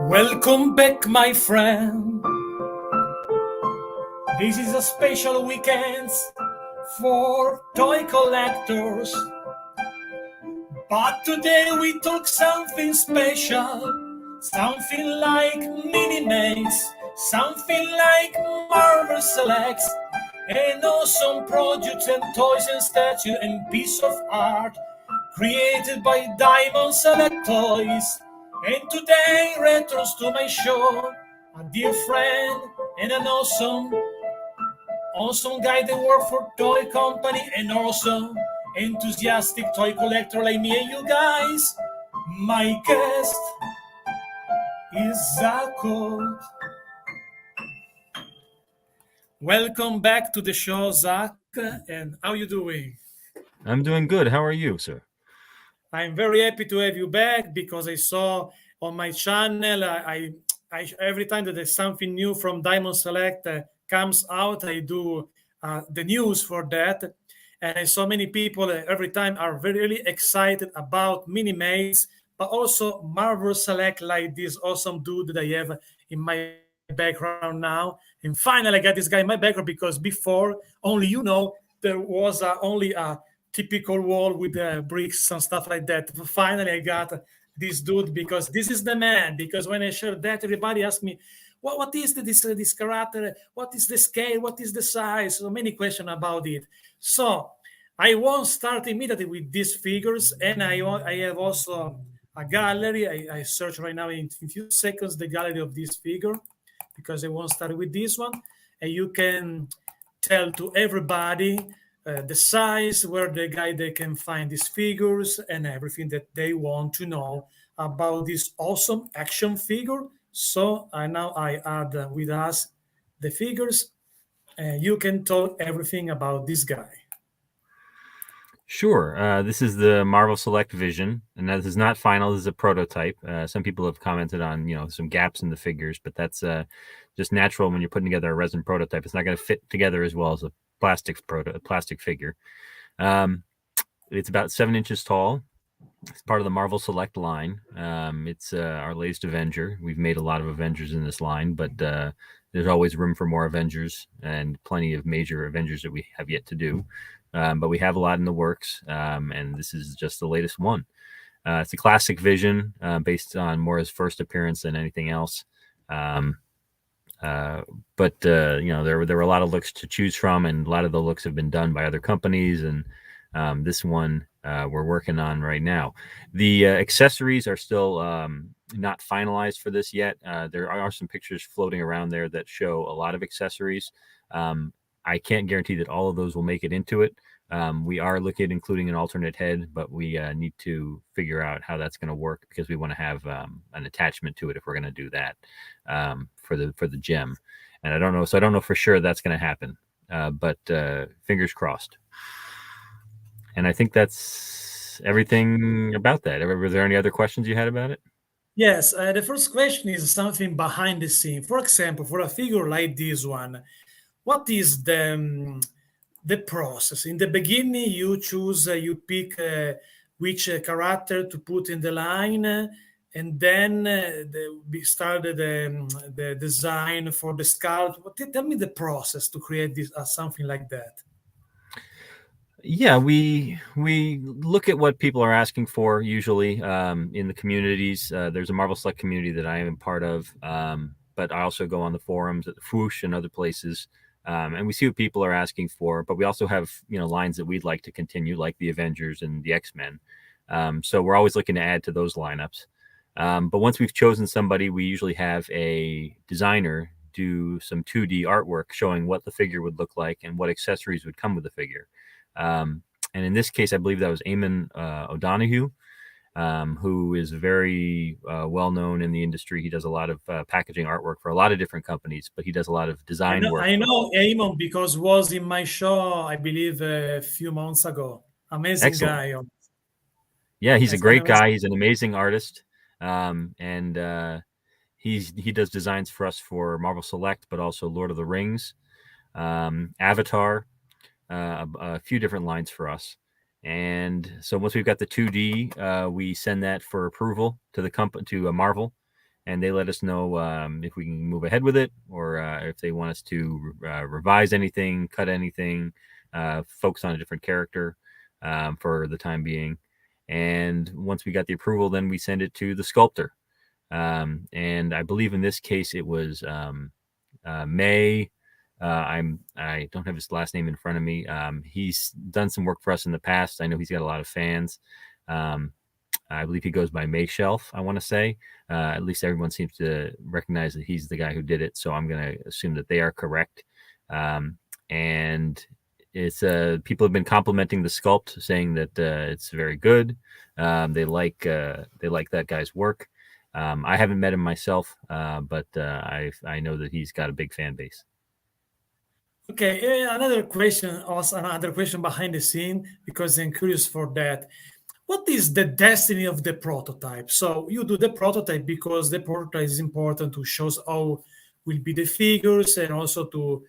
Welcome back, my friend. This is a special weekend for toy collectors. But today we talk something special, something like Minimates, something like Marvel Selects, and awesome projects and toys and statues and piece of art created by Diamond Select Toys. And today returns to my show a dear friend and an awesome guy that works for toy company and also enthusiastic toy collector like me and you guys. My guest is Zach Oat. Welcome back to the show, Zach. And how you doing? I'm doing good. How are you, sir? I'm very happy to have you back because I saw on my channel, I every time that there's something new from Diamond Select comes out, I do the news for that. And I saw many people every time are really excited about Minimates, but also Marvel Select, like this awesome dude that I have in my background now. And finally, I got this guy in my background because before, only there was only a typical wall with bricks and stuff like that. Finally, I got this dude because this is the man. Because when I shared that, everybody asked me, what is this character? What is the scale? What is the size? So many questions about it. So I won't start immediately with these figures, and I have also a gallery. I search right now in a few seconds the gallery of this figure because I won't start with this one, and you can tell to everybody the size, where they can find these figures, and everything that they want to know about this awesome action figure. So now I add with us the figures, and you can talk everything about this guy. Sure. This is the Marvel Select Vision, and this is not final. This is a prototype. Some people have commented on, some gaps in the figures, but that's just natural when you're putting together a resin prototype. It's not going to fit together as well as a plastic figure. It's about 7 inches tall. It's part of the Marvel Select line. It's our latest Avenger. We've made a lot of Avengers in this line, but there's always room for more Avengers and plenty of major Avengers that we have yet to do. But we have a lot in the works, and this is just the latest one. It's a classic Vision based on more his first appearance than anything else. But there were a lot of looks to choose from, and a lot of the looks have been done by other companies, and this one we're working on right now. The accessories are still not finalized for this yet. There are some pictures floating around there that show a lot of accessories. I can't guarantee that all of those will make it into it. We are looking at including an alternate head, but we need to figure out how that's going to work because we want to have an attachment to it if we're going to do that for the gem. And I don't know, so I don't know for sure that's going to happen, but fingers crossed. And I think that's everything about that. Were there any other questions you had about it? Yes, the first question is something behind the scene. For example, for a figure like this one, what is the process? In the beginning, you choose, you pick which character to put in the line, and then we started the design for the sculpt. Tell me the process to create this something like that. Yeah, we look at what people are asking for usually in the communities. There's a Marvel Select community that I am part of, but I also go on the forums at the Fwoosh and other places. And we see what people are asking for, but we also have, lines that we'd like to continue, like the Avengers and the X-Men. So we're always looking to add to those lineups. But once we've chosen somebody, we usually have a designer do some 2D artwork showing what the figure would look like and what accessories would come with the figure. And in this case, I believe that was Eamon O'Donoghue, who is very well known in the industry. He does a lot of packaging artwork for a lot of different companies, but he does a lot of design work. I know Eamon because was in my show, I believe, a few months ago. Amazing Excellent guy. Yeah, he's a great guy. He's an amazing artist, and he does designs for us for Marvel Select, but also Lord of the Rings, Avatar, a few different lines for us. And so once we've got the 2D, we send that for approval to the company, to Marvel, and they let us know if we can move ahead with it, or if they want us to revise anything, cut anything, focus on a different character for the time being. And once we got the approval, then we send it to the sculptor. And I believe in this case it was May. I don't have his last name in front of me. He's done some work for us in the past. I know he's got a lot of fans. I believe he goes by May Shelf, I want to say. At least everyone seems to recognize that he's the guy who did it. So I'm going to assume that they are correct. And it's people have been complimenting the sculpt, saying that it's very good. They like that guy's work. I haven't met him myself, but I know that he's got a big fan base. Okay, another question, also another question behind the scene, because I'm curious for that. What is the destiny of the prototype? So you do the prototype because the prototype is important to show how will be the figures, and also to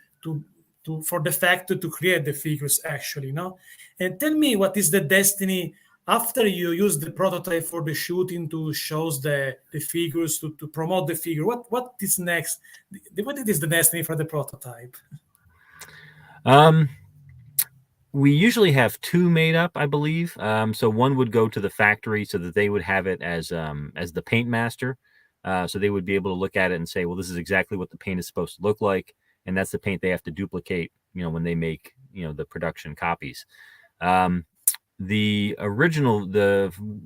for the factory to create the figures actually, no? And tell me, what is the destiny after you use the prototype for the shooting to shows the figures to promote the figure? What is next? What is the destiny for the prototype? We usually have two made up, I believe. So one would go to the factory so that they would have it as the paint master. So they would be able to look at it and say, well, this is exactly what the paint is supposed to look like, and that's the paint they have to duplicate, when they make, the production copies. The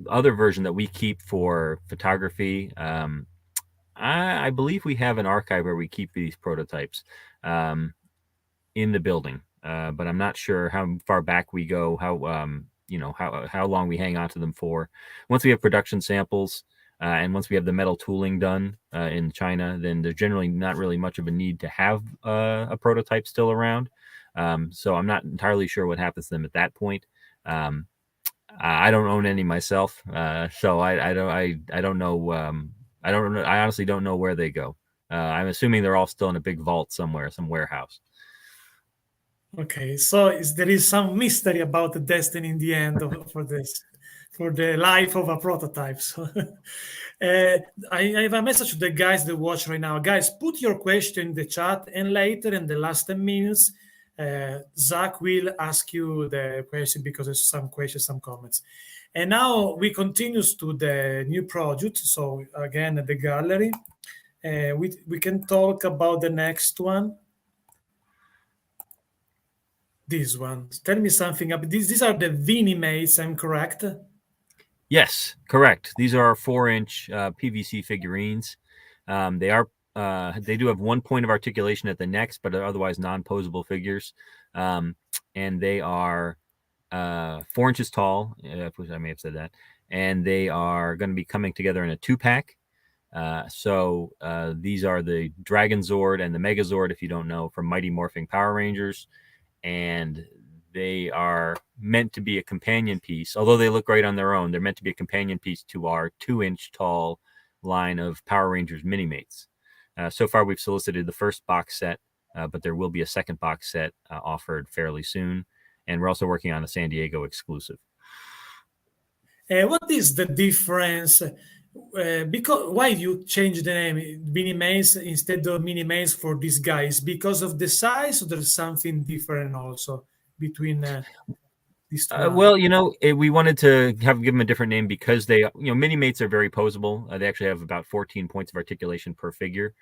other version that we keep for photography, I believe we have an archive where we keep these prototypes in the building. But I'm not sure how far back we go, how long we hang on to them for. Once we have production samples, and once we have the metal tooling done in China, then there's generally not really much of a need to have a prototype still around. So I'm not entirely sure what happens to them at that point. I don't own any myself, so I don't know. I honestly don't know where they go. I'm assuming they're all still in a big vault somewhere, some warehouse. Okay, so there is some mystery about the destiny in the end for this, for the life of a prototype. So, I have a message to the guys that watch right now. Guys, put your question in the chat, and later in the last 10 minutes, Zach will ask you the question, because there's some questions, some comments. And now we continue to the new project. So again, at the gallery, we can talk about the next one. This one. Tell me something about these. These are the Minimates, I'm correct? Yes, correct. These are 4-inch PVC figurines. They do have 1 point of articulation at the necks, but are otherwise non-posable figures. And they are 4 inches tall, which I may have said that. And they are going to be coming together in a 2-pack. So these are the Dragon Zord and the Megazord, if you don't know, from Mighty Morphing Power Rangers. And they are meant to be a companion piece. Although they look great on their own, they're meant to be a companion piece to our 2-inch tall line of Power Rangers Minimates. So far, we've solicited the first box set, but there will be a second box set offered fairly soon. And we're also working on a San Diego exclusive. What is the difference? Because why you change the name Minimates instead of Minimates for these guys? Because of the size, or there's something different also between these two? Well, we wanted to give them a different name because they, Minimates are very posable. They actually have about 14 points of articulation per figure.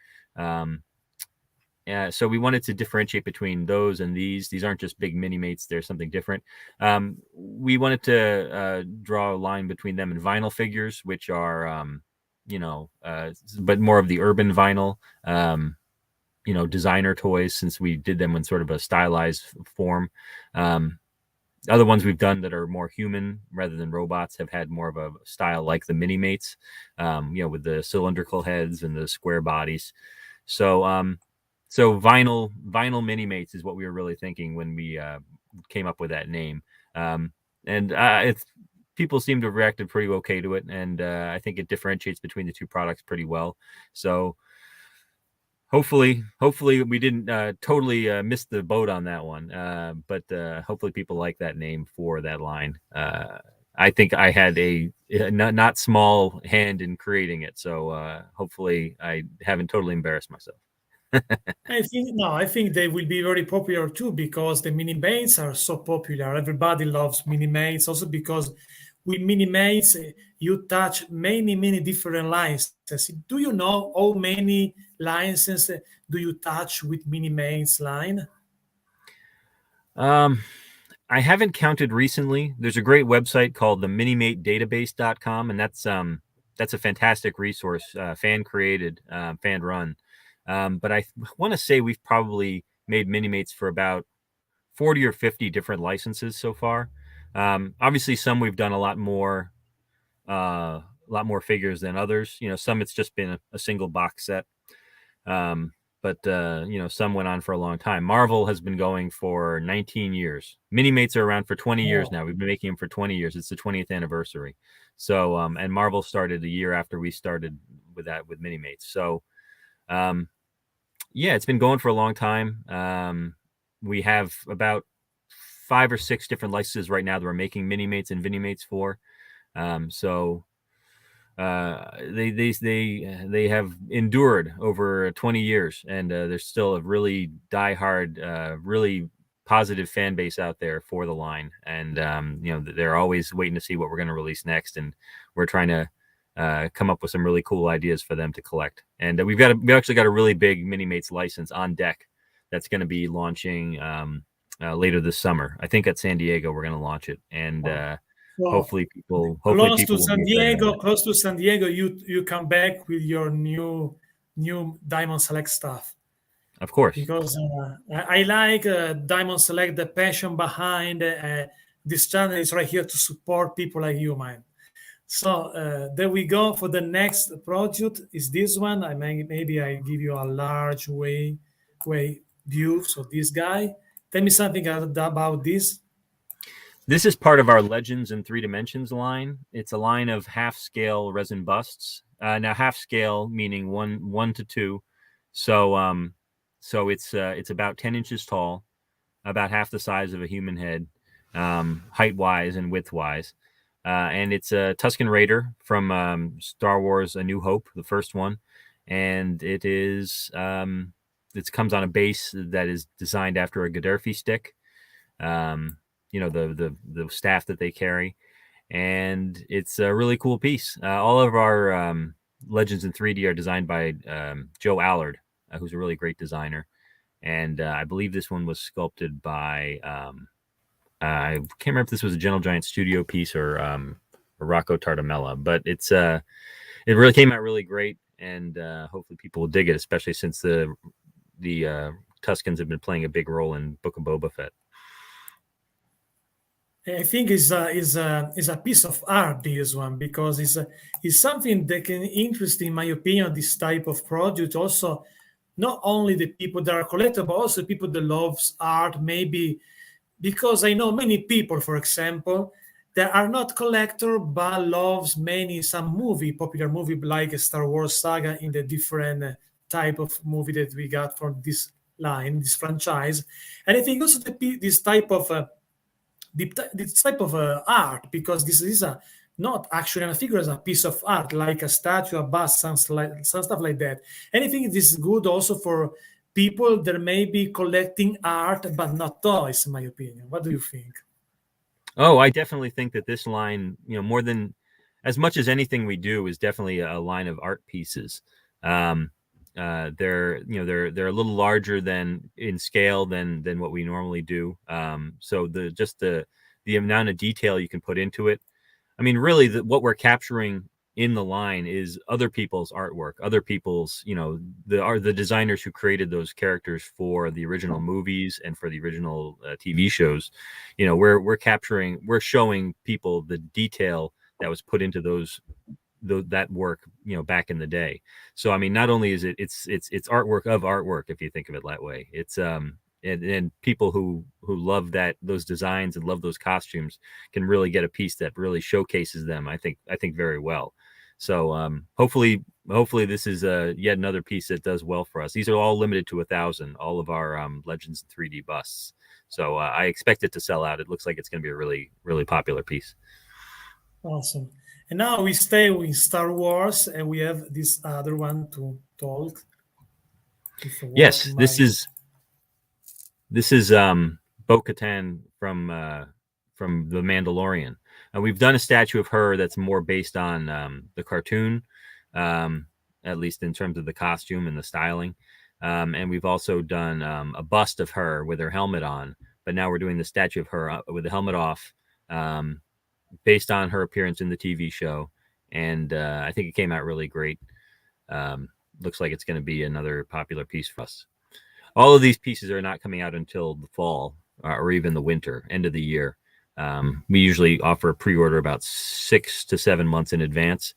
So we wanted to differentiate between those and these. These aren't just big Minimates. They're something different. We wanted to draw a line between them and vinyl figures, which are, but more of the urban vinyl, designer toys, since we did them in sort of a stylized form. Other ones we've done that are more human rather than robots have had more of a style like the Minimates, with the cylindrical heads and the square bodies. So vinyl Minimates is what we were really thinking when we came up with that name. And people seem to have reacted pretty okay to it, and I think it differentiates between the two products pretty well. So hopefully we didn't totally miss the boat on that one. But hopefully people like that name for that line. I think I had a not small hand in creating it. So hopefully I haven't totally embarrassed myself. I think they will be very popular too because the Minimates are so popular. Everybody loves Minimates also because with Minimates you touch many different licenses. Do you know how many licenses do you touch with Minimates line? Um, I haven't counted recently. There's a great website called the minimatedatabase.com, and that's a fantastic resource, fan created, fan run. But I want to say we've probably made Minimates for about 40 or 50 different licenses so far. Obviously, some we've done a lot more figures than others. Some it's just been a single box set. Um, but some went on for a long time. Marvel has been going for 19 years. Minimates are around for 20 years Oh, now. We've been making them for 20 years. It's the 20th anniversary. So, and Marvel started a year after we started with Minimates. So, um, yeah, it's been going for a long time. We have about 5 or 6 different licenses right now that we're making Minimates and Vinimates for. So they have endured over 20 years, and there's still a really diehard, really positive fan base out there for the line, and they're always waiting to see what we're going to release next, and we're trying to come up with some really cool ideas for them to collect. And we've actually got a really big Minimates license on deck that's going to be launching later this summer. I think at San Diego we're going to launch it, and wow. So hopefully people will be excited about it. Close to San Diego, you come back with your new Diamond Select stuff Of course. because I like Diamond Select, the passion behind this channel is right here to support people like you, man. So there we go for the next project. Is this one? Maybe I give you a large way view. So this guy, tell me something about this. This is part of our Legends in Three Dimensions line. It's a line of half-scale resin busts. Now, half-scale meaning one to two. So it's about 10 inches tall, about half the size of a human head, height-wise and width-wise. And it's a Tusken Raider from Star Wars: A New Hope, the first one, and it comes on a base that is designed after a Gaddafi stick. Um, the staff that they carry, and it's a really cool piece. All of our Legends in 3D are designed by Joe Allard, who's a really great designer, and I believe this one was sculpted by I can't remember if this was a Gentle Giant Studio piece or Rocco Tartamella, but it really came out really great, and hopefully people will dig it, especially since the Tuskens have been playing a big role in Book of Boba Fett. I think is a piece of art, this one, because it's something that can interest, in my opinion, this type of project. Also, not only the people that are collector, but also people that loves art. Maybe because I know many people, for example, that are not collector but loves some popular movie like a Star Wars saga in the different type of movie that we got from this line, this franchise. And I think also this type of this type of art, because this is not actually a figure, as a piece of art like a statue, a bust, some stuff like that. And I think this is good also for people that may be collecting art but not toys, in my opinion. What do you think? Oh, I definitely think that this line, more than as much as anything we do, is definitely a line of art pieces. They're a little larger than in scale than what we normally do. So the amount of detail you can put into it. I mean, really, what we're capturing in the line is other people's artwork, other people's, the designers who created those characters for the original movies and for the original TV shows. We're showing people the detail that was put into that work, back in the day. So I mean, not only is it's artwork of artwork, if you think of it that way. It's and people who love those designs and love those costumes can really get a piece that really showcases them, I think very well. So hopefully this is yet another piece that does well for us. These are all limited to 1,000, all of our Legends 3D busts. So I expect it to sell out. It looks like it's going to be a really, really popular piece. Awesome. And now we stay with Star Wars, and we have this other one to talk. If what Yes, my this is Bo-Katan from The Mandalorian. We've done a statue of her that's more based on the cartoon, um, at least in terms of the costume and the styling. And we've also done a bust of her with her helmet on. But now we're doing the statue of her with the helmet off, um, based on her appearance in the TV show. And I think it came out really great. Um, Looks like it's going to be another popular piece for us. All of these pieces are not coming out until the fall or even the winter, end of the year. We usually offer a pre-order about 6 to 7 months in advance.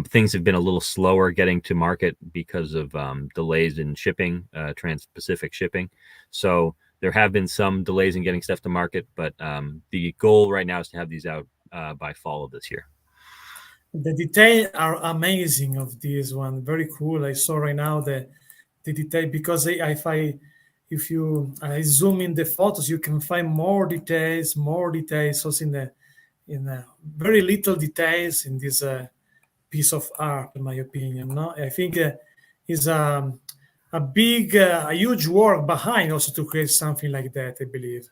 Things have been a little slower getting to market because of delays in shipping, trans-Pacific shipping. So there have been some delays in getting stuff to market, but the goal right now is to have these out by fall of this year. the details are amazing of this one. Very cool. I saw right now the detail because if you I zoom in the photos, you can find more details also in very little details in this piece of art, in my opinion. No, I think is a huge work behind also to create something like that. I believe.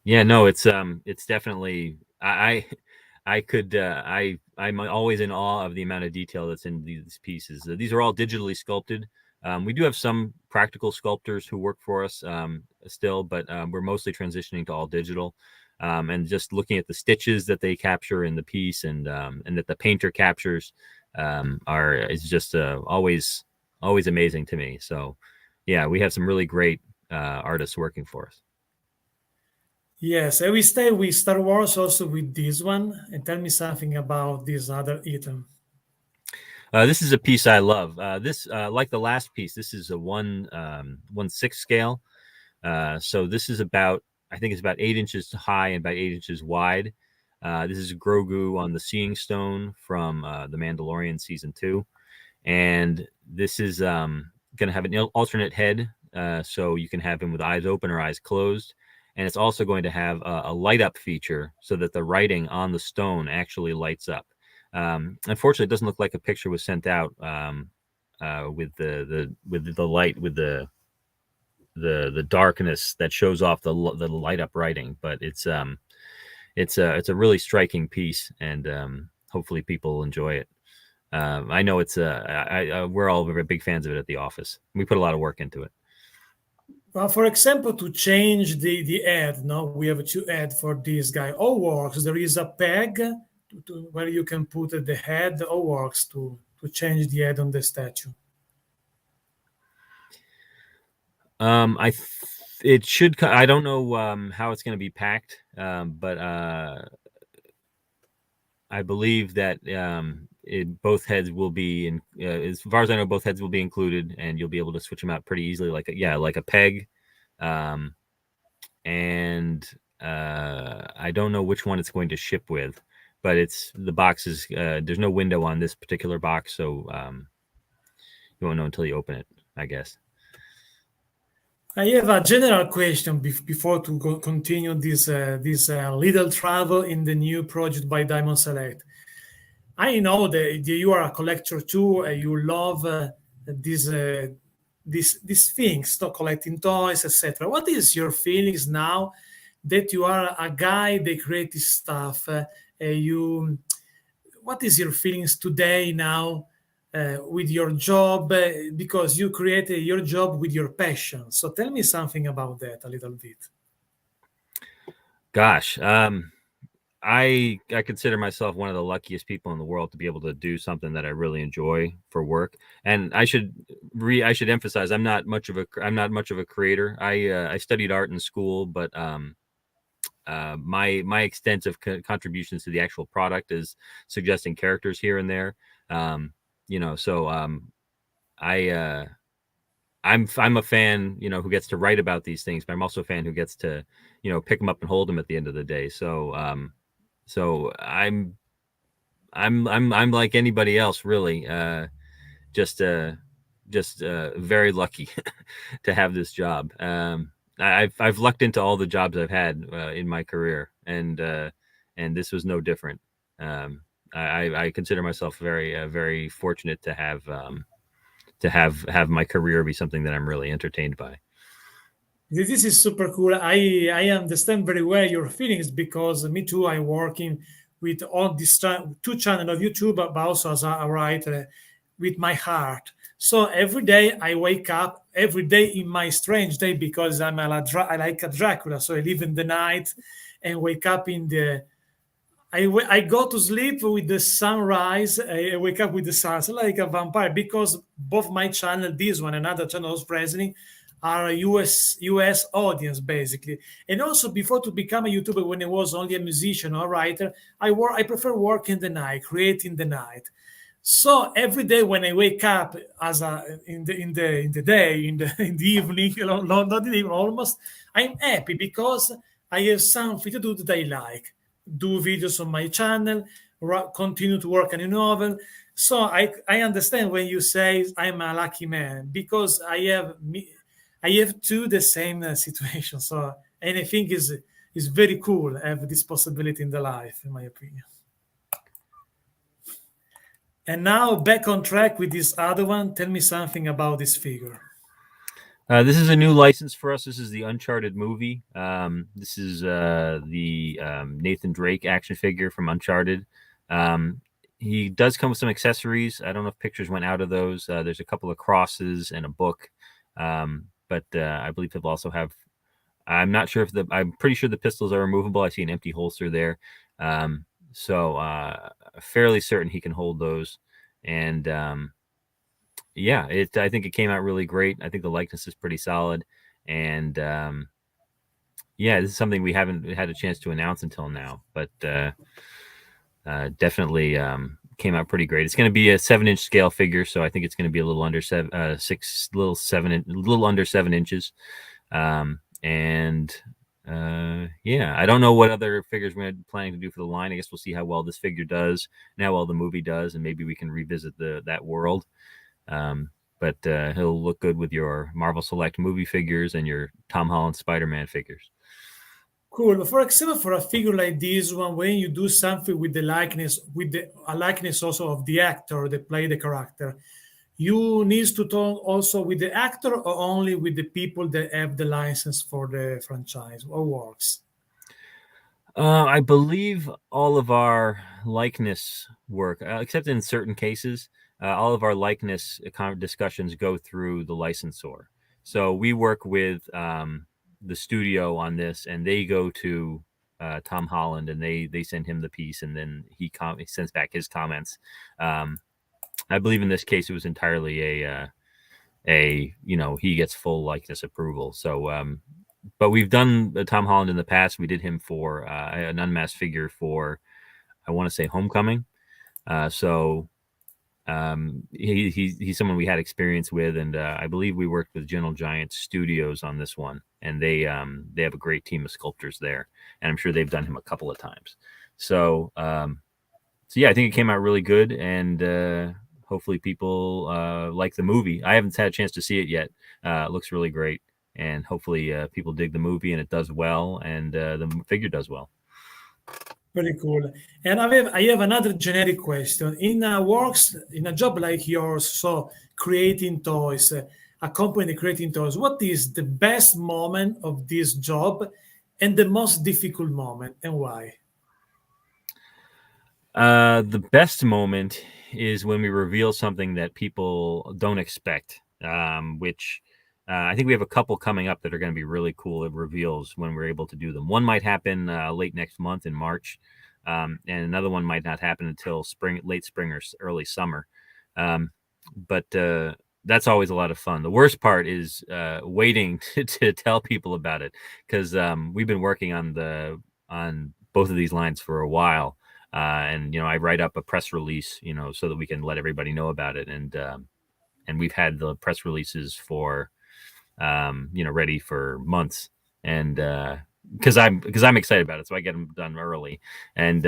Yeah, no, it's definitely I could I'm always in awe of the amount of detail that's in these pieces. These are all digitally sculpted. We do have some practical sculptors who work for us still, but we're mostly transitioning to all digital. And just looking at the stitches that they capture in the piece and that the painter captures is just always amazing to me. So yeah, we have some really great artists working for us. Yes, and we stay with Star Wars also with this one. And tell me something about this other item. This is a piece I love. This, like the last piece, this is a 1/6 scale. So this is about, I think it's about 8 inches high and about 8 inches wide. This is Grogu on the Seeing Stone from The Mandalorian season 2, and this is going to have an alternate head, so you can have him with eyes open or eyes closed. And it's also going to have a light up feature so that the writing on the stone actually lights up. Unfortunately, it doesn't look like a picture was sent out with the light, with the darkness that shows off the light up writing. But it's a really striking piece, and hopefully people enjoy it. I know we're all very big fans of it at the office. We put a lot of work into it. Well, for example, to change the head, no, we have two head for this guy. All works. There is a peg where you can put the head. All works to change the head on the statue. It should. I don't know how it's going to be packed, but I believe that both heads will be in. As far as I know, both heads will be included, and you'll be able to switch them out pretty easily, like a peg. And I don't know which one it's going to ship with, but the box is. There's no window on this particular box, so you won't know until you open it, I guess. I have a general question before to continue this little travel in the new project by Diamond Select. I know that you are a collector too. You love these things, so collecting toys, etc. What is your feelings now that you are a guy that creates this stuff? What is your feelings today now with your job? Because you created your job with your passion. So tell me something about that a little bit. Gosh, I consider myself one of the luckiest people in the world to be able to do something that I really enjoy for work. And I should emphasize I'm not much of a creator. I studied art in school, but my extensive contributions to the actual product is suggesting characters here and there. I'm a fan, who gets to write about these things, but I'm also a fan who gets to, pick them up and hold them at the end of the day. So I'm like anybody else, really. Just very lucky to have this job. I've lucked into all the jobs I've had in my career, and this was no different. I consider myself very fortunate to have my career be something that I'm really entertained by. This is super cool. I understand very well your feelings because me too. I'm working with all these two channel of YouTube, but also as a writer with my heart. So every day I wake up, every day in my strange day because I like a Dracula. So I live in the night and wake up in the I go to sleep with the sunrise. I wake up with the sun, so like a vampire. Because both my channel, this one and other channels presently, are a US audience basically. And also before to become a YouTuber, when I was only a musician or writer, I prefer work in the night, create in the night. So every day when I wake up as a in the day in the evening, not in the evening, almost, I'm happy because I have something to do that I like. Do videos on my channel, continue to work on a novel. So I understand when you say I'm a lucky man because I have two the same situation. So and I think is very cool have this possibility in the life, in my opinion. And now back on track with this other one. Tell me something about this figure. This is a new license for us. This is the Uncharted movie. This is the Nathan Drake action figure from Uncharted. He does come with some accessories. I don't know if pictures went out of those. There's a couple of crosses and a book, but I believe he'll also have. I'm not sure if I'm pretty sure the pistols are removable. I see an empty holster there, so fairly certain he can hold those. And yeah, I think it came out really great. I think the likeness is pretty solid, and yeah, this is something we haven't had a chance to announce until now, but definitely came out pretty great. It's going to be a 7-inch scale figure, so I think it's going to be a little under little under 7 inches, and yeah, I don't know what other figures we're planning to do for the line. I guess we'll see how well this figure does and how well the movie does, and maybe we can revisit that world. But he'll look good with your Marvel Select movie figures and your Tom Holland Spider-Man figures. Cool. But for example, for a figure like this one, when you do something with the likeness, with a likeness also of the actor that play the character, you need to talk also with the actor or only with the people that have the license for the franchise or works. I believe all of our likeness work, except in certain cases, all of our likeness discussions go through the licensor. So we work with the studio on this, and they go to Tom Holland, and they send him the piece, and then he sends back his comments. I believe in this case it was entirely he gets full likeness approval. So but we've done Tom Holland in the past. We did him for an unmasked figure for, I want to say, Homecoming. So he's someone we had experience with, and I believe we worked with Gentle Giant Studios on this one, and they have a great team of sculptors there, and I'm sure they've done him a couple of times. So yeah, I think it came out really good, and hopefully people like the movie. I haven't had a chance to see it yet. It looks really great. And hopefully people dig the movie and it does well, and the figure does well. Very cool. And I have another generic question. In works in a job like yours, so creating toys, a company creating toys, what is the best moment of this job and the most difficult moment, and why? The best moment is when we reveal something that people don't expect, which I think we have a couple coming up that are going to be really cool reveals when we're able to do them. One might happen late next month in March, and another one might not happen until late spring or early summer. But that's always a lot of fun. The worst part is waiting to tell people about it, because we've been working on both of these lines for a while. And I write up a press release, so that we can let everybody know about it. And we've had the press releases for, ready for months. And because I'm excited about it, so I get them done early. And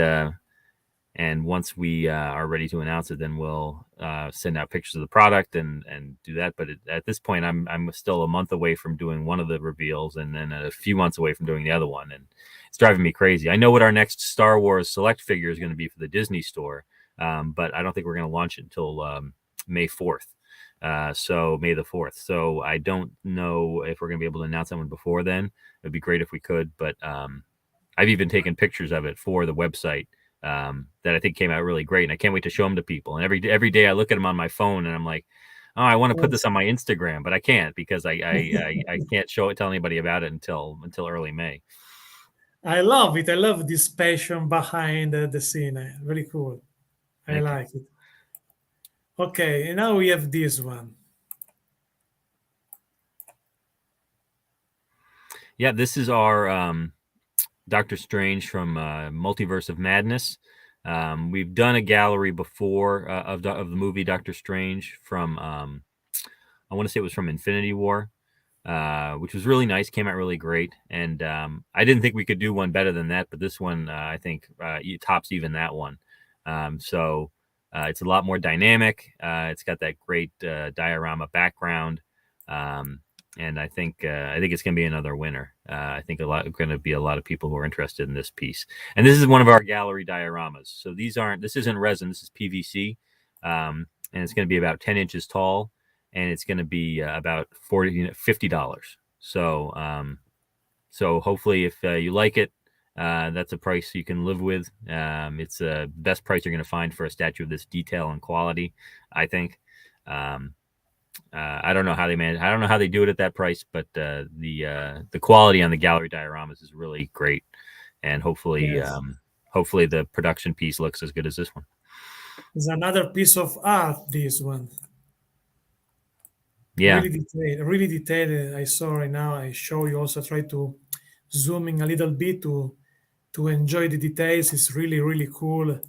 And once we are ready to announce it, then we'll send out pictures of the product and do that. But at this point, I'm still a month away from doing one of the reveals, and then a few months away from doing the other one, and it's driving me crazy. I know what our next Star Wars Select figure is going to be for the Disney store, but I don't think we're going to launch it until May 4th. So May the 4th. So I don't know if we're going to be able to announce that one before then. It'd be great if we could, but I've even taken pictures of it for the website that I think came out really great, and I can't wait to show them to people. And every day I look at them on my phone, and I'm like, oh, I want to put this on my Instagram, but I can't because I can't tell anybody about it until early May. I love it. I love this passion behind the scene. Very cool. I like it. Okay, and now we have this one. Yeah, this is our Doctor Strange from Multiverse of Madness. We've done a gallery before of the movie Doctor Strange from I want to say it was from Infinity War, which was really nice. Came out really great, and I didn't think we could do one better than that. But this one, I think, tops even that one. So it's a lot more dynamic. It's got that great diorama background. And I think it's going to be another winner. I think going to be a lot of people who are interested in this piece. And this is one of our gallery dioramas. So this isn't resin. This is PVC, and it's going to be about 10 inches tall, and it's going to be about $50. So so hopefully, if you like it, that's a price you can live with. It's the best price you're going to find for a statue of this detail and quality, I think. I don't know how they manage. I don't know how they do it at that price, but the quality on the gallery dioramas is really great, and hopefully the production piece looks as good as this one. It's another piece of art. This one, yeah, really detailed. I saw right now. I show you also. Try to zoom in a little bit to enjoy the details. It's really cool.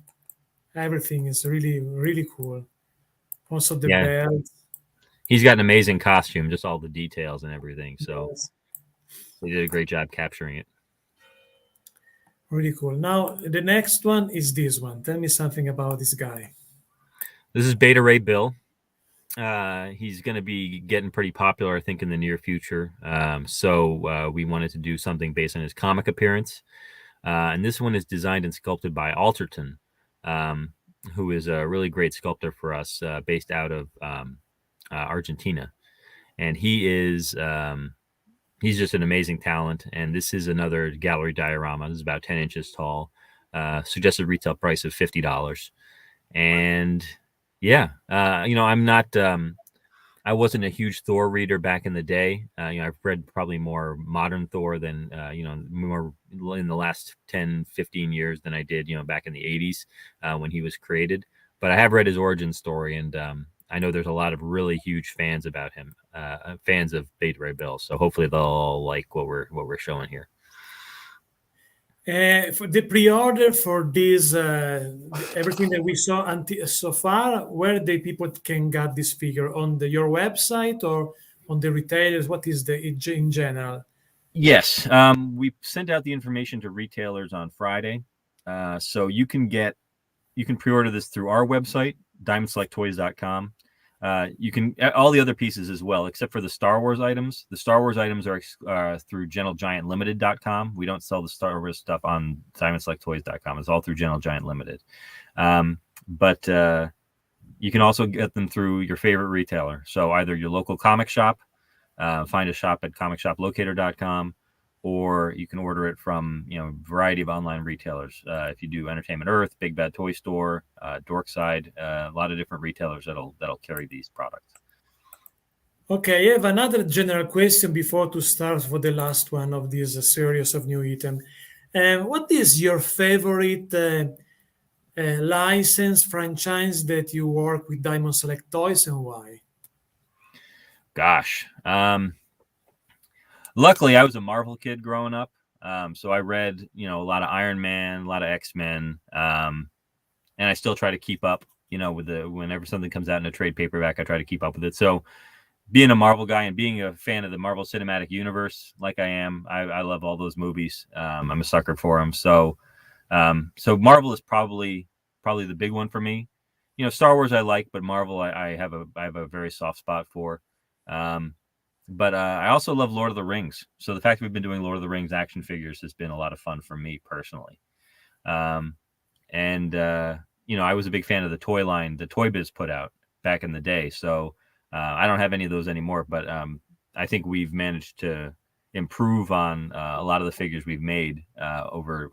Everything is really cool. Also the belt. He's got an amazing costume, just all the details and everything. So they did a great job capturing it. Really cool. Now, the next one is this one. Tell me something about this guy. This is Beta Ray Bill. He's going to be getting pretty popular, I think, in the near future. So we wanted to do something based on his comic appearance. And this one is designed and sculpted by Alterton, who is a really great sculptor for us, based out of Argentina. And he is he's just an amazing talent. And this is another gallery diorama. This is about 10 inches tall. Suggested retail price of $50. And I'm not I wasn't a huge Thor reader back in the day. I've read probably more modern Thor than more in the last 10, 15 years than I did, back in the 80s when he was created. But I have read his origin story, and I know there's a lot of really huge fans about him, fans of Beta Ray Bill. So hopefully they'll all like what we're showing here. For the pre-order for this, everything that we saw so far, where the people can get this figure on your website or on the retailers? What is in general? Yes, we sent out the information to retailers on Friday, so you can pre-order this through our website, diamondselecttoys.com. You can all the other pieces as well, except for the Star Wars items. The Star Wars items are through GentlGiantLimited.com. We don't sell the Star Wars stuff on DiamondSelectToys.com. It's all through Gentle Giant Limited. But you can also get them through your favorite retailer. So either your local comic shop, find a shop at ComicShopLocator.com, or you can order it from a variety of online retailers. If you do Entertainment Earth, Big Bad Toy Store, Dorkside, a lot of different retailers that'll carry these products. Okay, I have another general question before to start for the last one of this series of new item. What is your favorite license franchise that you work with Diamond Select Toys, and why? Gosh. Luckily, I was a Marvel kid growing up, so I read, a lot of Iron Man, a lot of X-Men, and I still try to keep up, with whenever something comes out in a trade paperback, I try to keep up with it. So being a Marvel guy and being a fan of the Marvel Cinematic Universe, like I am, I love all those movies. I'm a sucker for them. So Marvel is probably probably the big one for me. Star Wars I like, but Marvel I have a very soft spot for. But I also love Lord of the Rings. So the fact that we've been doing Lord of the Rings action figures has been a lot of fun for me personally. And I was a big fan of the toy line the Toy Biz put out back in the day. So I don't have any of those anymore, but I think we've managed to improve on a lot of the figures we've made over.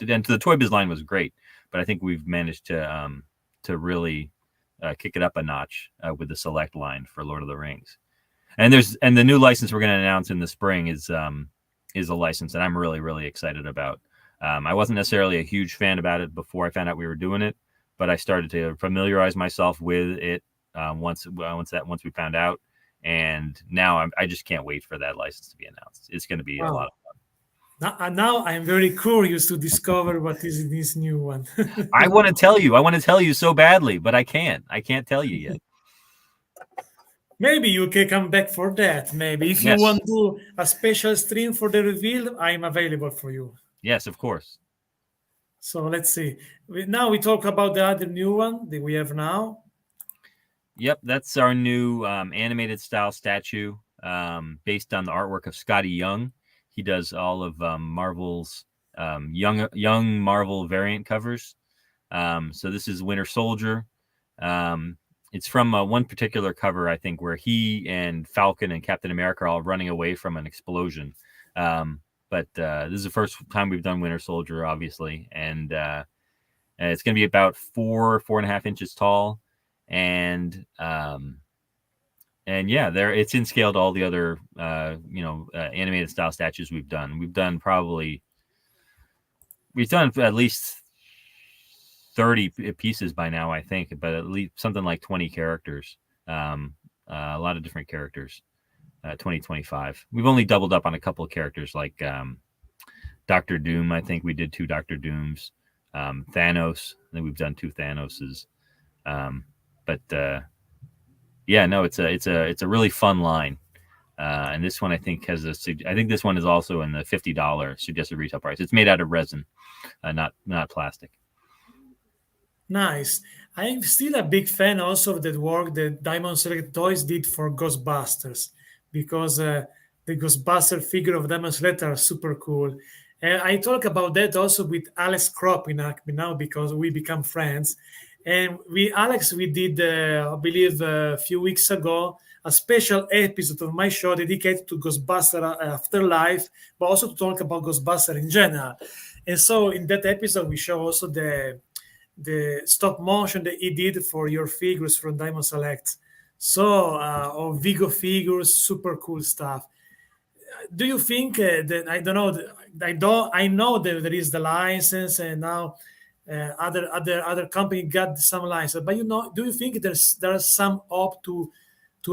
And the Toy Biz line was great, but I think we've managed to really kick it up a notch with the Select line for Lord of the Rings. And the new license we're going to announce in the spring is a license that I'm really, really excited about. I wasn't necessarily a huge fan about it before I found out we were doing it, but I started to familiarize myself with it once we found out, and now I just can't wait for that license to be announced. It's going to be a lot of fun. Now I'm very curious to discover what is in this new one. I want to tell you so badly, but I can't tell you yet. Maybe you can come back for that. Maybe if you want to do a special stream for the reveal, I'm available for you. Yes, of course. So let's see. Now we talk about the other new one that we have now. Yep, that's our new animated style statue based on the artwork of Scotty Young. He does all of Marvel's young Marvel variant covers. So this is Winter Soldier. It's from one particular cover, I think, where he and Falcon and Captain America are all running away from an explosion. But this is the first time we've done Winter Soldier, obviously. And it's going to be about 4.5 inches tall. And yeah, it's in scale to all the other, animated style statues we've done. We've done at least 30 pieces by now, I think, but at least something like 20 characters, a lot of different characters. 2025. We've only doubled up on a couple of characters like Doctor Doom. I think we did 2 Doctor Dooms. Thanos. I think we've done 2 Thanoses. Yeah, no, it's a really fun line. And this one I think this one is also in the $50 suggested retail price. It's made out of resin, not plastic. Nice. I'm still a big fan also of the work that Diamond Select Toys did for Ghostbusters, because the Ghostbuster figure of Diamond Select are super cool. And I talk about that also with Alex Kropp in Acme now, because we become friends. And we did, I believe, a few weeks ago, a special episode of my show dedicated to Ghostbuster Afterlife, but also to talk about Ghostbuster in general. And so in that episode, we show also the stop motion that he did for your figures from Diamond Select. So, or Vigo figures, super cool stuff. Do you think that, I don't know, I know that there is the license, and now other company got some license, but do you think there's some hope to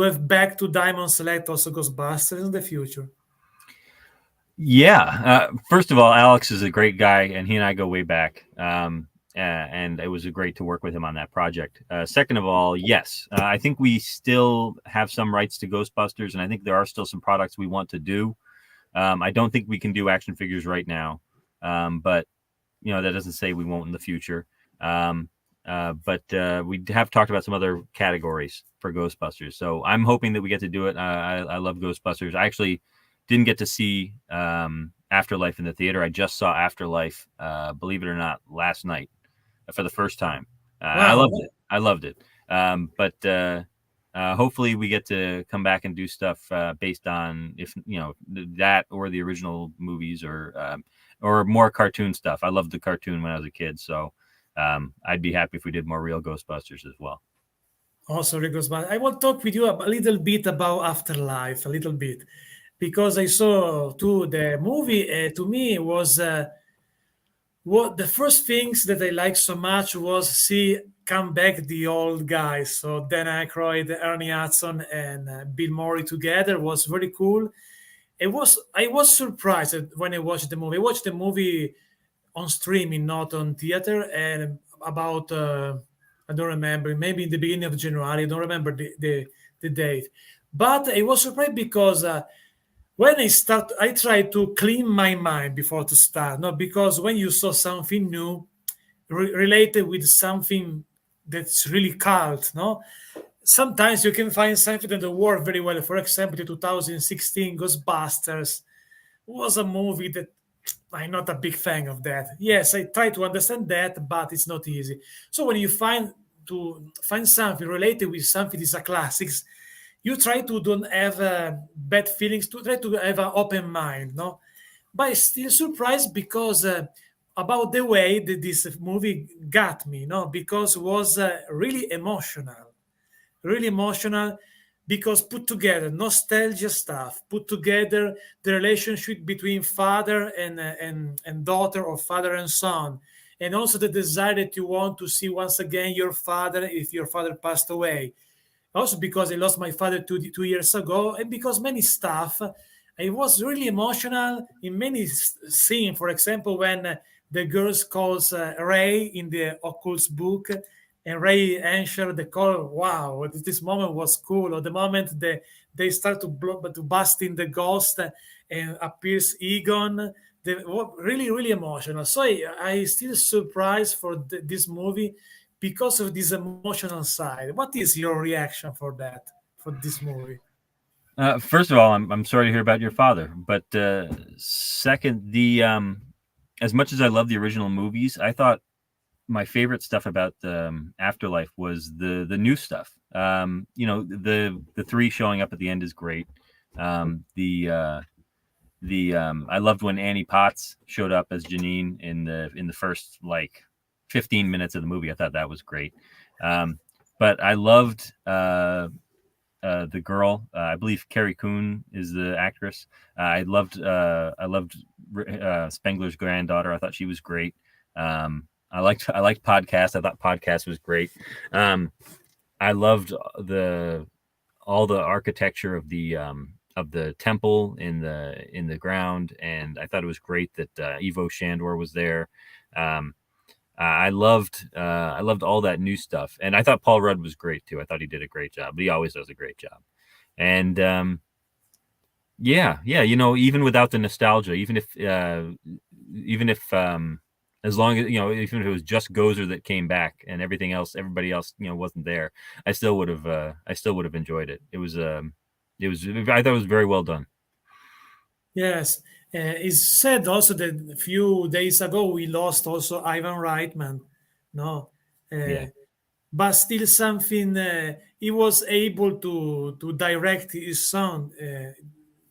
have back to Diamond Select also Ghostbusters in the future? Yeah. First of all, Alex is a great guy, and he and I go way back. And it was great to work with him on that project. Second of all, yes, I think we still have some rights to Ghostbusters, and I think there are still some products we want to do. I don't think we can do action figures right now, but that doesn't say we won't in the future. But we have talked about some other categories for Ghostbusters, so I'm hoping that we get to do it. I love Ghostbusters. I actually didn't get to see Afterlife in the theater. I just saw Afterlife, believe it or not, last night for the first time. Wow. I loved it. But hopefully we get to come back and do stuff based on that or the original movies or more cartoon stuff. I loved the cartoon when I was a kid, so I'd be happy if we did more real Ghostbusters as well. Also, Ghostbusters. I will talk with you a little bit about Afterlife, because I saw too the movie. To me, was what the first things that I liked so much was see come back the old guys. So Dan Aykroyd, Ernie Hudson, and Bill Murray together was very cool. I was surprised when I watched the movie. I watched the movie on streaming, not on theater, and about I don't remember, maybe in the beginning of January. I don't remember the date, but I was surprised because. When I try to clean my mind before to start, no, because when you saw something new, related with something that's really cult, no? Sometimes you can find something that work very well. For example, the 2016 Ghostbusters was a movie that I'm not a big fan of that. Yes, I try to understand that, but it's not easy. So when you find something related with something that's a classics, you try to don't have bad feelings, to try to have an open mind, no? But I'm still surprised because about the way that this movie got me, no? Because it was really emotional because put together nostalgia stuff, put together the relationship between father and daughter or father and son, and also the desire that you want to see once again your father if your father passed away. Also because I lost my father 2 years ago, and because many stuff. I was really emotional in many scenes. For example, when the girls calls Ray in the occult book, and Ray answered the call. Wow, this moment was cool. Or the moment they start to bust in the ghost and appears Egon. They were really emotional. So I still surprised for this movie because of this emotional side. What is your reaction for that, for this movie? First of all, I'm sorry to hear about your father. But second, the as much as I love the original movies, I thought my favorite stuff about Afterlife was the new stuff. The three showing up at the end is great. I loved when Annie Potts showed up as Janine in the first like 15 minutes of the movie. I thought that was great. But I loved the girl. I believe Carrie Coon is the actress. I loved Spengler's granddaughter. I thought she was great. I liked Podcast. I thought Podcast was great. I loved all the architecture of the temple in the ground, and I thought it was great that Ivo Shandor was there. I loved all that new stuff, and I thought Paul Rudd was great too. I thought he did a great job, but he always does a great job. And yeah, even without the nostalgia, even if as long as even if it was just Gozer that came back and everybody else wasn't there, I still would have enjoyed it. It was I thought it was very well done. Yes, it's said also that a few days ago we lost also Ivan Reitman, no, Yeah. but still something he was able to direct his son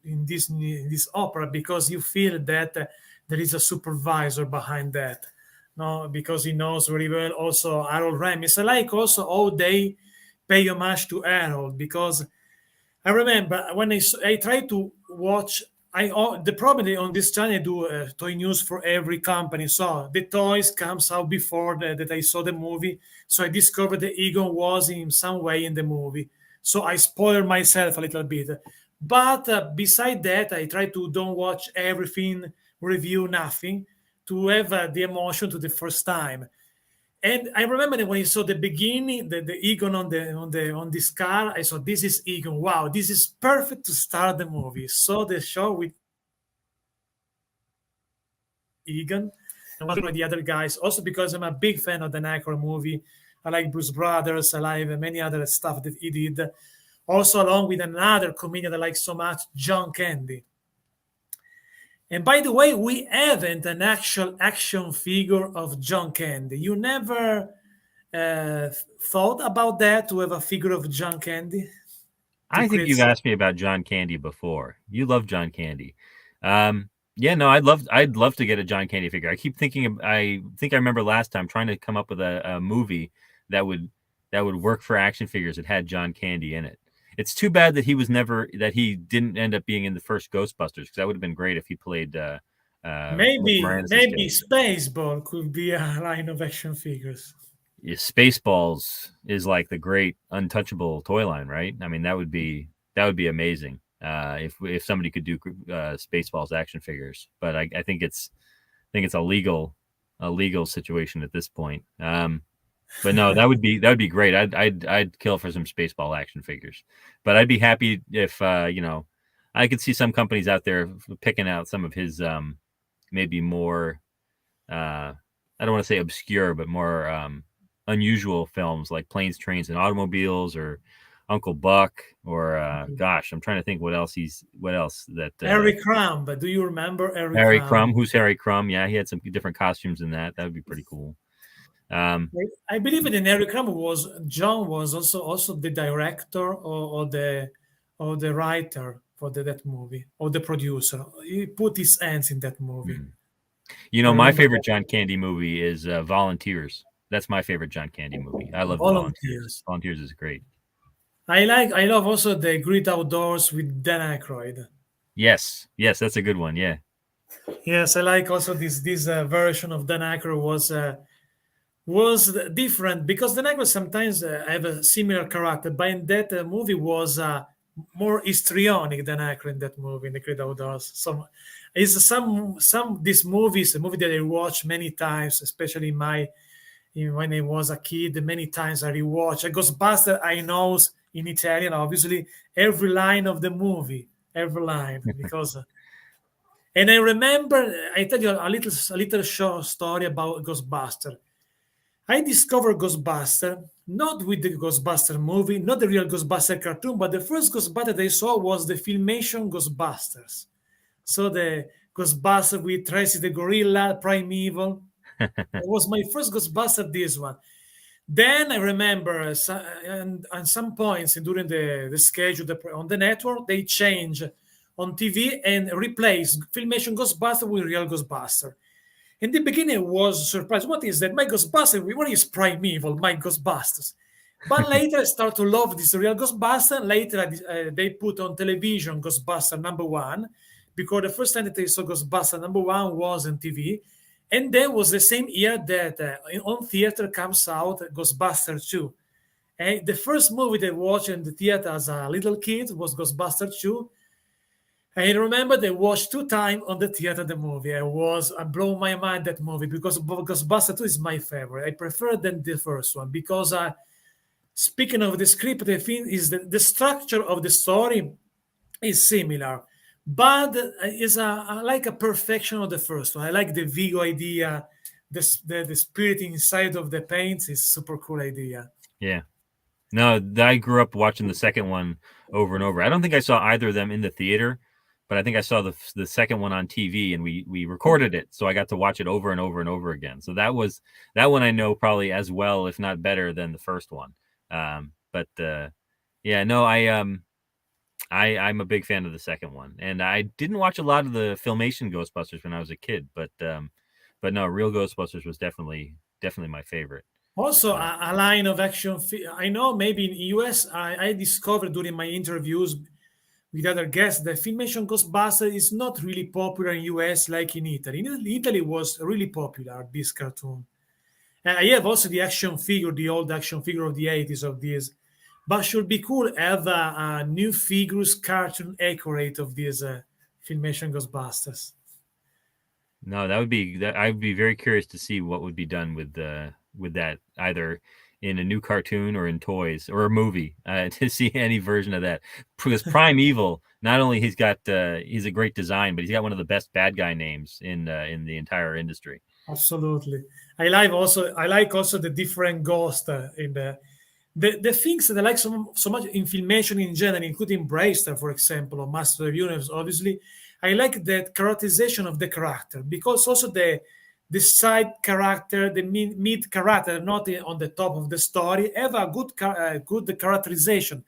in this opera because you feel that there is a supervisor behind that, no, because he knows very well also Harold Ramis. I like also how they pay homage to Harold because I remember when I tried to watch. The problem on this channel I do toy news for every company. So the toys comes out before that I saw the movie. So I discovered that Egon was in some way in the movie. So I spoiled myself a little bit. But beside that, I try to don't watch everything, review nothing, to have the emotion to the first time. And I remember that when I saw the beginning, the Egon on this car, I saw this is Egon. Wow, this is perfect to start the movie. Saw the show with Egon and one of the other guys. Also because I'm a big fan of the Nightcrawler movie. I like Bruce Brothers. I like many other stuff that he did. Also along with another comedian I like so much, John Candy. And by the way, we haven't an actual action figure of John Candy. You never uh, thought about that to have a figure of John Candy to I think create. you've asked me about John Candy before. You love John Candy. Yeah, no, I'd love to get a John Candy figure. I keep thinking. I think I remember last time trying to come up with a movie that would work for action figures that had John Candy in it. It's too bad that he didn't end up being in the first Ghostbusters, because that would have been great if he played Rick Moranis' Maybe character. Spaceball could be a line of action figures. Yeah, Spaceballs is like the great untouchable toy line, right? I mean, that would be amazing if somebody could do Spaceballs action figures. But I think it's a legal situation at this point. But no, that would be great. I'd kill for some Spaceball action figures. But I'd be happy if I could see some companies out there picking out some of his maybe more. I don't want to say obscure, but more unusual films like Planes, Trains, and Automobiles, or Uncle Buck, or gosh, I'm trying to think what else that Harry Crumb. Do you remember Harry Harry Crumb? Crumb. Who's Harry Crumb? Yeah, he had some different costumes in that. That would be pretty cool. I believe in Harry Crumb was John was also the director or the writer for that movie or the producer. He put his hands in that movie. hmm. I My remember favorite that. John Candy movie is Volunteers. That's my favorite John Candy movie. I love the Volunteers. Volunteers. Volunteers is great. I love also the Great Outdoors with Dan Aykroyd. Yes, yes, that's a good one. Yeah. Yes, I like also this version of Dan Aykroyd was different because Dan Aykroyd sometimes have a similar character, but in that movie was more histrionic than Aykroyd in that movie in the Great Outdoors. So it's some these movies, a movie that I watched many times, especially when I was a kid. Many times I rewatch. A Ghostbuster I know in Italian, obviously every line of the movie, every line because. And I remember, I tell you a little short story about Ghostbuster. I discovered Ghostbuster not with the Ghostbuster movie, not the real Ghostbuster cartoon, but the first Ghostbuster I saw was the filmation Ghostbusters. So the Ghostbuster with Tracy the Gorilla, Primeval. It was my first Ghostbuster, this one. Then I remember, and at some points during the schedule on the network, they change on TV and replace Filmation Ghostbuster with Real Ghostbuster. In the beginning, I was surprised. What is that? My Ghostbuster? What is Primeval? My Ghostbusters. But later, I start to love this Real Ghostbuster. Later, they put on television Ghostbuster number one, because the first time that I saw Ghostbuster number one was on TV. And then was the same year that on theater comes out Ghostbusters 2. And the first movie that I watched in the theater as a little kid was Ghostbusters 2. I remember they watched two times on the theater the movie. I blown my mind that movie because Ghostbusters 2 is my favorite. I prefer than the first one because speaking of the script, I think is the structure of the story is similar, but is like a perfection of the first one. I like the Vigo idea, the spirit inside of the paints is super cool idea. Yeah. No, I grew up watching the second one over and over. I don't think I saw either of them in the theater, but I think I saw the second one on TV, and we recorded it, so I got to watch it over and over and over again. So that one I know probably as well, if not better, than the first one. But yeah, no, I'm a big fan of the second one, and I didn't watch a lot of the Filmation Ghostbusters when I was a kid, but no, Real Ghostbusters was definitely my favorite. Also, a line of action. I know maybe in US, I discovered during my interviews with other guests that Filmation Ghostbusters is not really popular in US like in Italy. In Italy was really popular, this cartoon. And I have also the action figure, the old action figure of the 80s of this. But should be cool have a new figures cartoon accurate of this Filmation Ghostbusters. No, that would be that. I'd be very curious to see what would be done with that, either in a new cartoon or in toys or a movie, to see any version of that. Because Primeval, not only he's a great design, but he's got one of the best bad guy names in the entire industry. Absolutely. I like also the different ghosts in the things that I like so much in Filmation in general, including Bracer, for example, or Master of the Universe, obviously. I like that characterization of the character because also the side character, the mid character, not on the top of the story, have a good characterization.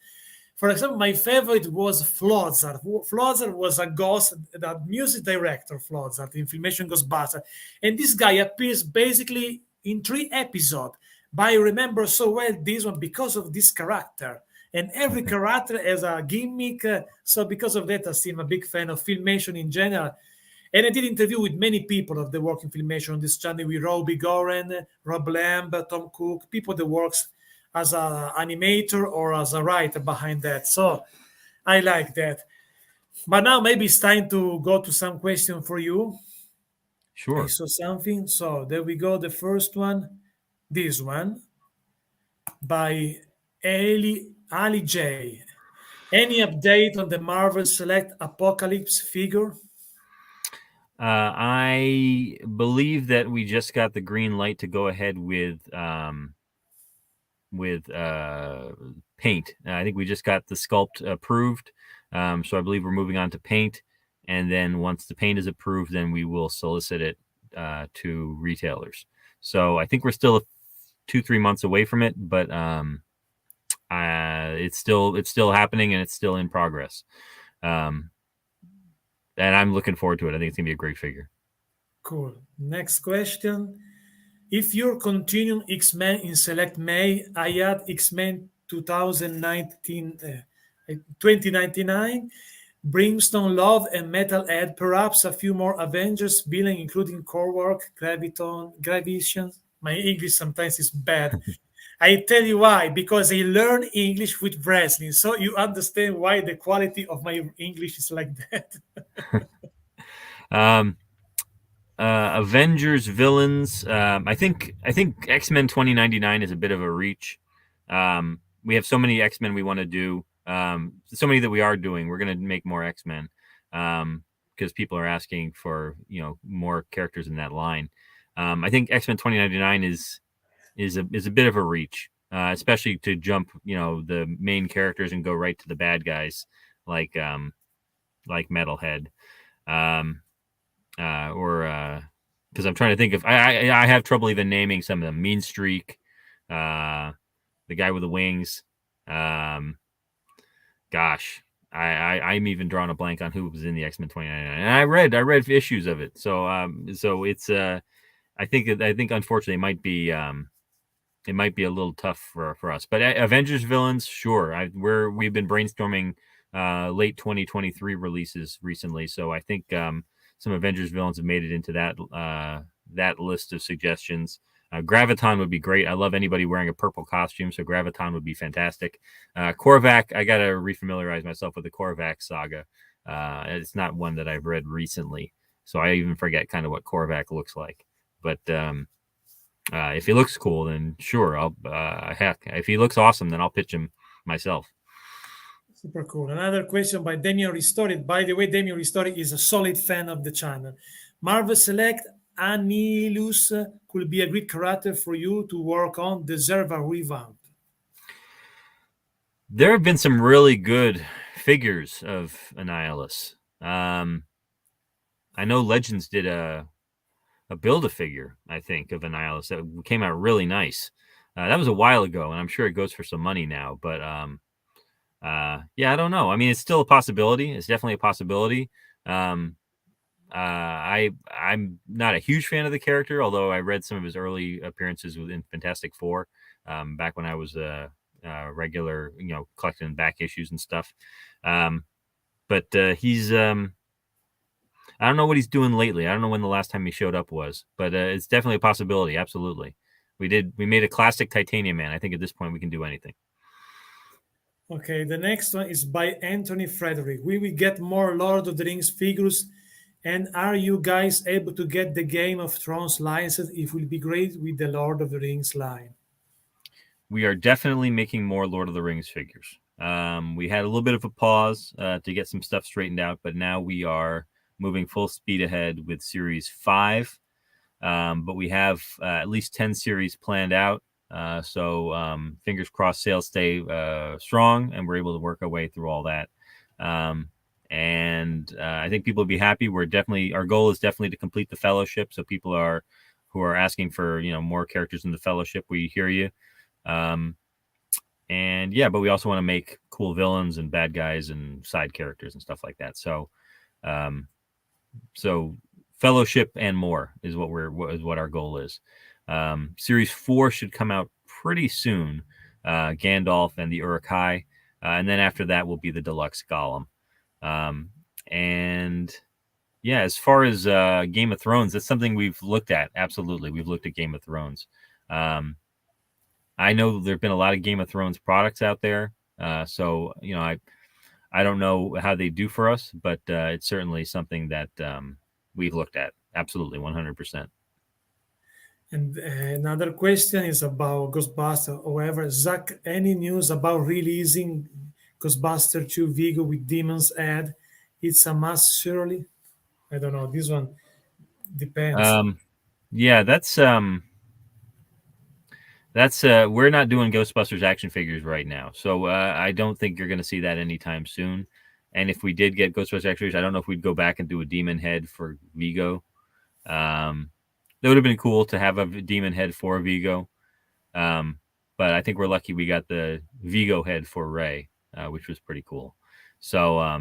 For example, my favorite was Flotzart. Flotzart was a ghost, the music director, Flotzart, in Filmation Ghostbusters. And this guy appears basically in 3 episodes. But I remember so well this one because of this character. And every character has a gimmick. So because of that, I'm a big fan of Filmation in general. And I did interview with many people of the work in Filmation on this channel with Robbie Goren, Rob Lamb, Tom Cook, people that works as an animator or as a writer behind that. So I like that. But now maybe it's time to go to some question for you. I Sure. saw something. So there we go. The first one, this one by Ali J. Any update on the Marvel Select Apocalypse figure? I believe that we just got the green light to go ahead with paint. I think we just got the sculpt approved, so I believe we're moving on to paint. And then once the paint is approved, then we will solicit it to retailers. So I think we're still 2-3 months away from it, but it's still happening and it's still in progress. And I'm looking forward to it. I think it's gonna be a great figure. Cool. Next question. If you're continuing X-Men in Select May, I add X-Men 2019, 2099, Brimstone Love, and Metalhead, perhaps a few more Avengers villain, including Korwork, Graviton. My English sometimes is bad. I tell you why, because I learn English with wrestling, so you understand why the quality of my English is like that. Um, Avengers Villains. I think X-Men 2099 is a bit of a reach. We have so many X-Men we want to do. So many that we are doing. We're going to make more X-Men because people are asking for more characters in that line. I think X-Men 2099 is a bit of a reach, especially to jump the main characters and go right to the bad guys like Metalhead. Or because I'm trying to think of I have trouble even naming some of them. Mean Streak, the guy with the wings. Gosh, I'm even drawing a blank on who was in the X-Men 2099. And I read issues of it, so it's I think unfortunately it might be a little tough for us. But Avengers Villains, sure. We've been brainstorming late 2023 releases recently, so I think some Avengers Villains have made it into that list of suggestions. Graviton would be great. I love anybody wearing a purple costume, so Graviton would be fantastic. Korvac, I got to refamiliarize myself with the Korvac saga. It's not one that I've read recently, so I even forget kind of what Korvac looks like. But if he looks cool, then sure. Heck, if he looks awesome, then I'll pitch him myself. Super cool. Another question by Damien Ristori. By the way, Damien Ristori is a solid fan of the channel. Marvel Select Annihilus could be a great character for you to work on. Deserve a revamp. There have been some really good figures of Annihilus. I know Legends did a Build-A-Figure, I think, of Annihilus that came out really nice. That was a while ago, and I'm sure it goes for some money now. But yeah, I don't know. I mean, it's still a possibility. It's definitely a possibility. I'm not a huge fan of the character, although I read some of his early appearances within Fantastic Four back when I was a regular, collecting back issues and stuff. But he's I don't know what he's doing lately. I don't know when the last time he showed up was, but it's definitely a possibility. Absolutely. We made a classic Titanium Man. I think at this point we can do anything. Okay, the next one is by Anthony Frederick. We will get more Lord of the Rings figures. And are you guys able to get the Game of Thrones license? It will be great with the Lord of the Rings line. We are definitely making more Lord of the Rings figures. We had a little bit of a pause to get some stuff straightened out, but now we are moving full speed ahead with Series 5. But we have at least 10 series planned out. So fingers crossed sales stay strong and we're able to work our way through all that. And I think people will be happy. Our goal is definitely to complete the Fellowship. So people who are asking for, more characters in the Fellowship, we hear you. And yeah, but we also want to make cool villains and bad guys and side characters and stuff like that. So, Fellowship and more is what our goal is. Series 4 should come out pretty soon. Gandalf and the Uruk-hai, and then after that will be the deluxe Gollum. And yeah, as far as Game of Thrones, that's something we've looked at. Absolutely, we've looked at Game of Thrones. I know there've been a lot of Game of Thrones products out there, so I don't know how they do for us, but it's certainly something that we've looked at. Absolutely, 100%. And another question is about Ghostbusters. However, Zach, any news about releasing Ghostbusters 2 Vigo with Demon's Head? It's a must, surely. I don't know this one. Depends. Yeah, that's we're not doing Ghostbusters action figures right now, so I don't think you're going to see that anytime soon. And if we did get Ghostbusters action figures, I don't know if we'd go back and do a demon head for Vigo. That would have been cool to have a demon head for Vigo. But I think we're lucky we got the Vigo head for Ray, which was pretty cool. So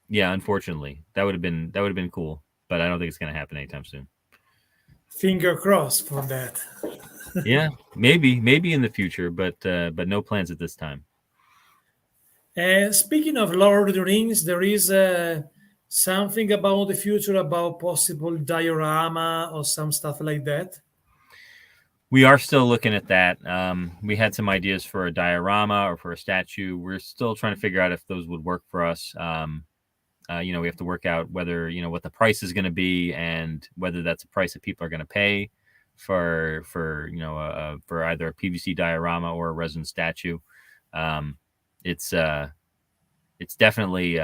yeah, unfortunately, that would have been cool, but I don't think it's going to happen anytime soon. Finger crossed for that. Yeah, maybe in the future, but no plans at this time. Speaking of Lord of the Rings, there is something about the future about possible diorama or some stuff like that. We are still looking at that. We had some ideas for a diorama or for a statue. We're still trying to figure out if those would work for us. We have to work out whether what the price is going to be and whether that's a price that people are going to pay for for either a PVC diorama or a resin statue. It's definitely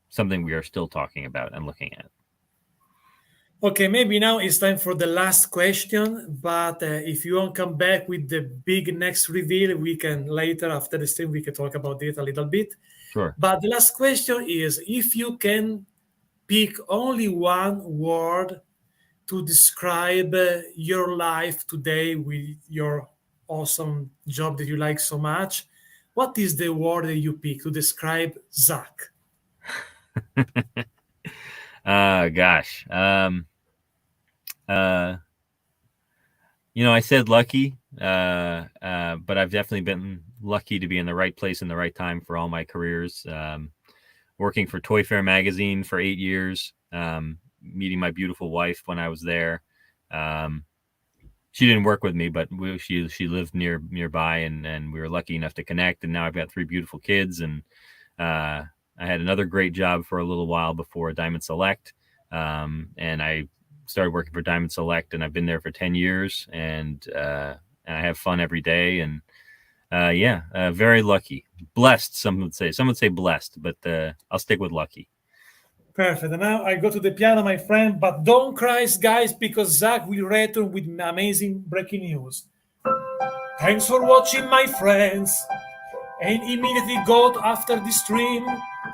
something we are still talking about and looking at. Okay, maybe now it's time for the last question. But if you want to come back with the big next reveal, we can later after the stream we can talk about it a little bit. Sure. But the last question is if you can pick only one word to describe your life today with your awesome job that you like so much, what is the word that you pick to describe Zach? Gosh. I said lucky, but I've definitely been lucky to be in the right place in the right time for all my careers. Working for ForToyFare magazine for 8 years, meeting my beautiful wife when I was there. She didn't work with me, but she lived nearby, and we were lucky enough to connect. And now I've got 3 beautiful kids, and I had another great job for a little while before Diamond Select, and I started working for Diamond Select, and I've been there for 10 years, and I have fun every day. And very lucky, blessed. Some would say blessed, but I'll stick with lucky. Perfect. And now I go to the piano, my friend, but don't cry, guys, because Zach will return with amazing breaking news. Thanks for watching, my friends. And immediately go after the stream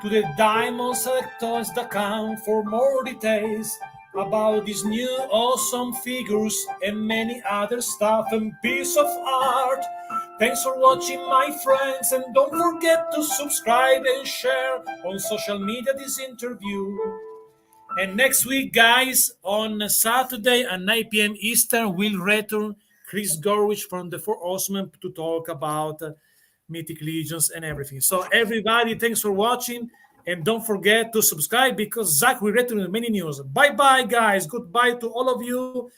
to the Diamond Selectors account for more details about these new awesome figures and many other stuff and piece of art. Thanks for watching, my friends, and don't forget to subscribe and share on social media this interview. And next week, guys, on Saturday at 9 p.m. Eastern, we'll return Chris Gorwich from the Four Horsemen to talk about Mythic Legions and everything. So, everybody, thanks for watching. And don't forget to subscribe because Zach will return with many news. Bye-bye, guys. Goodbye to all of you.